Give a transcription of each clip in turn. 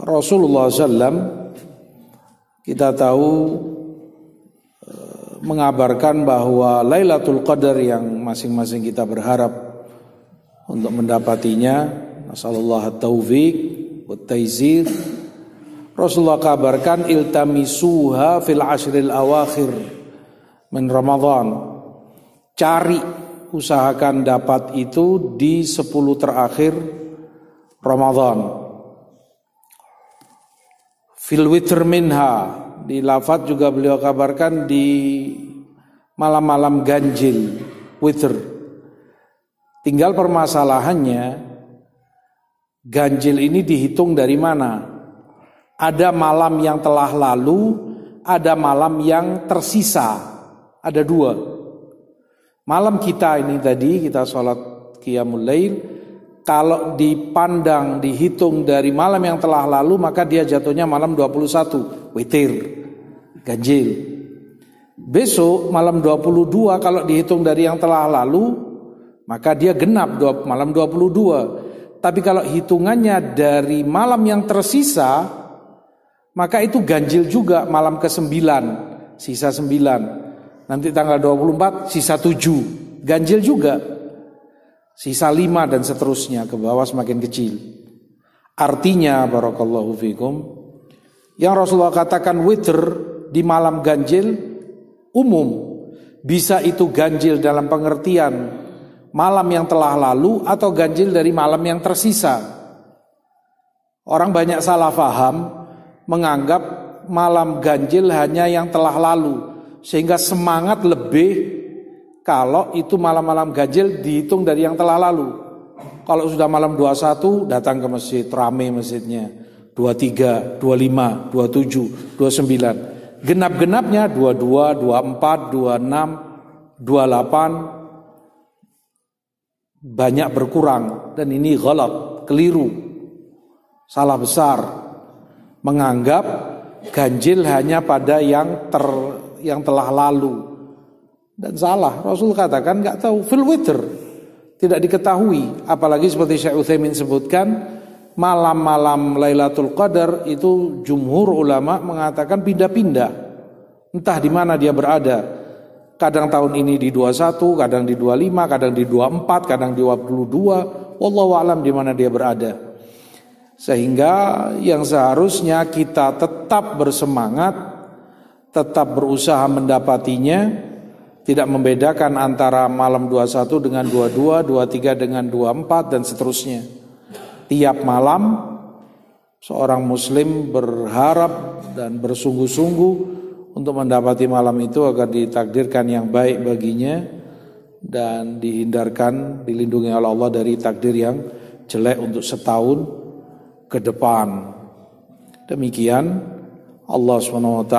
Rasulullah SAW kita tahu mengabarkan bahwa Lailatul Qadar yang masing-masing kita berharap untuk mendapatinya, nasallallahu at-taufiq wat taizir. Rasulullah kabarkan iltamisuha fil ashril awakhir min Ramadan. Cari, usahakan dapat itu di 10 terakhir Ramadan. Fil witr minha, di lafaz juga beliau kabarkan di malam-malam ganjil, witr. Tinggal permasalahannya, ganjil ini dihitung dari mana? Ada malam yang telah lalu, ada malam yang tersisa. Ada 2. Malam kita ini tadi, kita sholat qiyamul lail, kalau dipandang, dihitung dari malam yang telah lalu, maka dia jatuhnya malam 21, witir, ganjil. Besok malam 22 kalau dihitung dari yang telah lalu, maka dia genap malam 22. Tapi kalau hitungannya dari malam yang tersisa, maka itu ganjil juga malam ke-9, sisa 9. Nanti tanggal 24 sisa 7, ganjil juga. Sisa 5 dan seterusnya ke bawah semakin kecil. Artinya barakallahu fikum, yang Rasulullah katakan witr di malam ganjil umum. Bisa itu ganjil dalam pengertian malam yang telah lalu atau ganjil dari malam yang tersisa. Orang banyak salah faham, menganggap malam ganjil hanya yang telah lalu, sehingga semangat lebih kalau itu malam-malam ganjil dihitung dari yang telah lalu. Kalau sudah malam 21 datang ke masjid, rame masjidnya, 23, 25, 27, 29. Genap-genapnya 22, 24, 26, 28 banyak berkurang, dan ini ghalat, keliru, salah besar. Menganggap ganjil hanya pada yang telah lalu, dan salah. Rasul katakan nggak tahu, fil witr, tidak diketahui. Apalagi seperti Syekh Utsaimin sebutkan, malam-malam Lailatul Qadar itu jumhur ulama mengatakan pindah-pindah, entah di mana dia berada. Kadang tahun ini di 21, kadang di 25, kadang di 24, kadang di 22. Wallahu a'lam di mana dia berada. Sehingga yang seharusnya kita tetap bersemangat, tetap berusaha mendapatinya, tidak membedakan antara malam 21 dengan 22, 23 dengan 24 dan seterusnya. Tiap malam seorang muslim berharap dan bersungguh-sungguh untuk mendapati malam itu agar ditakdirkan yang baik baginya dan dihindarkan, dilindungi oleh Allah dari takdir yang jelek untuk setahun ke depan. Demikian Allah SWT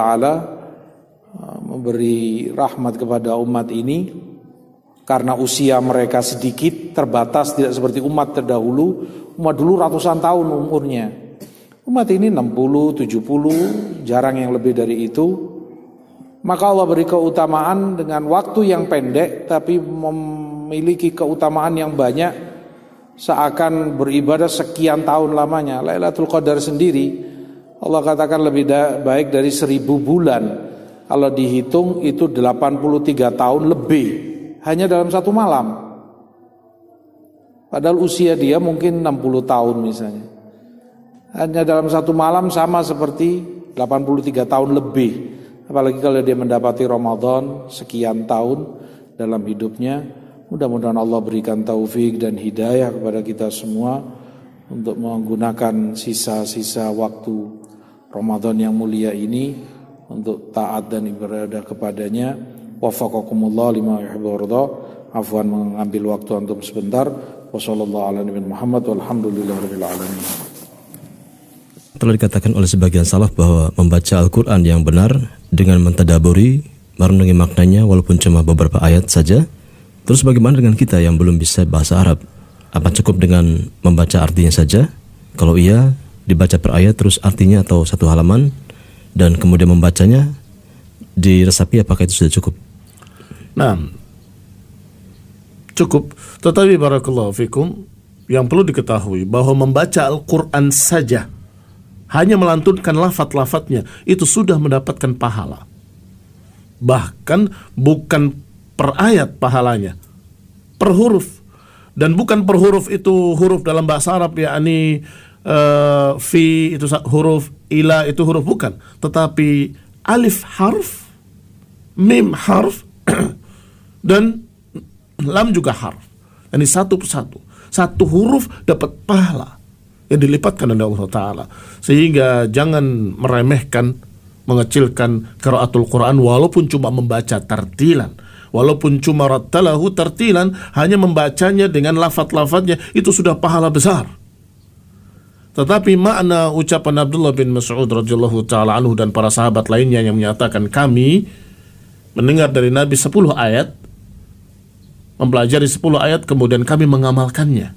memberi rahmat kepada umat ini karena usia mereka sedikit, terbatas, tidak seperti umat terdahulu. Umat dulu ratusan tahun umurnya. Umat ini 60, 70, jarang yang lebih dari itu. Maka Allah beri keutamaan dengan waktu yang pendek tapi memiliki keutamaan yang banyak, seakan beribadah sekian tahun lamanya. Lailatul Qadar sendiri Allah katakan lebih baik dari 1000 bulan. Kalau dihitung itu 83 tahun lebih, hanya dalam satu malam. Padahal usia dia mungkin 60 tahun misalnya. Hanya dalam satu malam sama seperti 83 tahun lebih. Apalagi kalau dia mendapati Ramadan sekian tahun dalam hidupnya. Mudah-mudahan Allah berikan taufik dan hidayah kepada kita semua untuk menggunakan sisa-sisa waktu Ramadan yang mulia ini untuk taat dan ibadah kepadanya. Wafaqakumullah lima yuhibbu wa yarda. Afwan mengambil waktu antum sebentar. Wassallallahu ala nabiyina Muhammad walhamdulillahirabbil alamin. Telah dikatakan oleh sebagian salaf bahwa membaca Al-Qur'an yang benar dengan mentadaburi, merenungi maknanya walaupun cuma beberapa ayat saja. Terus bagaimana dengan kita yang belum bisa bahasa Arab? Apa cukup dengan membaca artinya saja? Kalau iya, dibaca per ayat terus artinya atau satu halaman dan kemudian membacanya diresapi, apakah itu sudah cukup? Nah, cukup. Tetapi barakallahu fikum, yang perlu diketahui bahwa membaca Al-Quran saja hanya melantunkan lafaz-lafaznya, itu sudah mendapatkan pahala. Bahkan bukan per ayat pahalanya, per huruf. Dan bukan per huruf itu huruf dalam bahasa Arab, yakni fi itu huruf, ila itu huruf, bukan. Tetapi alif harf, mim harf, dan lam juga harf. Ini satu persatu. Satu huruf dapat pahala yang dilipatkan oleh Allah Ta'ala. Sehingga jangan meremehkan, mengecilkan qiraatul Quran walaupun cuma membaca tartilan, walaupun cuma rattalahu tartilan, hanya membacanya dengan lafaz-lafaznya, itu sudah pahala besar. Tetapi makna ucapan Abdullah bin Mas'ud radhiyallahu ta'ala anhu dan para sahabat lainnya yang menyatakan, kami mendengar dari Nabi 10 ayat, mempelajari 10 ayat, kemudian kami mengamalkannya,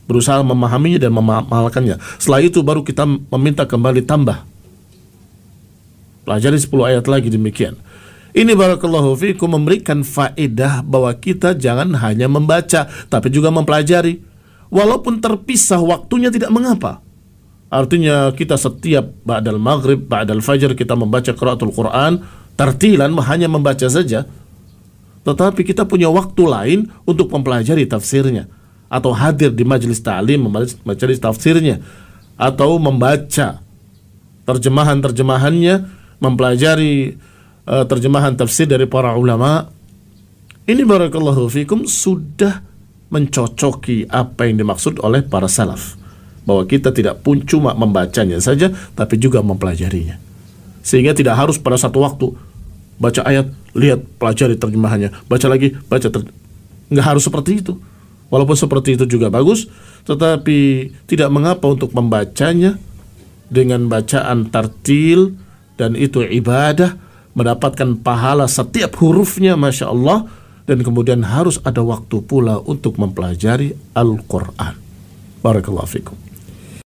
berusaha memahaminya dan mengamalkannya. Setelah itu baru kita meminta kembali tambah, pelajari 10 ayat lagi, demikian. Ini barakallahu fikum memberikan faedah bahwa kita jangan hanya membaca, tapi juga mempelajari. Walaupun terpisah waktunya tidak mengapa. Artinya kita setiap ba'dal maghrib, ba'dal fajar kita membaca qiraatul Quran, tartilan, hanya membaca saja. Tetapi kita punya waktu lain untuk mempelajari tafsirnya, atau hadir di majelis ta'lim, majelis tafsirnya, atau membaca terjemahan-terjemahannya, mempelajari terjemahan tafsir dari para ulama. Ini barakallahu fikum sudah mencocoki apa yang dimaksud oleh para salaf, bahwa kita tidak pun cuma membacanya saja, tapi juga mempelajarinya. Sehingga tidak harus pada satu waktu baca ayat, lihat pelajari terjemahannya, baca lagi, nggak harus seperti itu. Walaupun seperti itu juga bagus, tetapi tidak mengapa untuk membacanya dengan bacaan tartil, dan itu ibadah, mendapatkan pahala setiap hurufnya, Masya Allah. Dan kemudian harus ada waktu pula untuk mempelajari Al-Quran. Barakallahu fikum.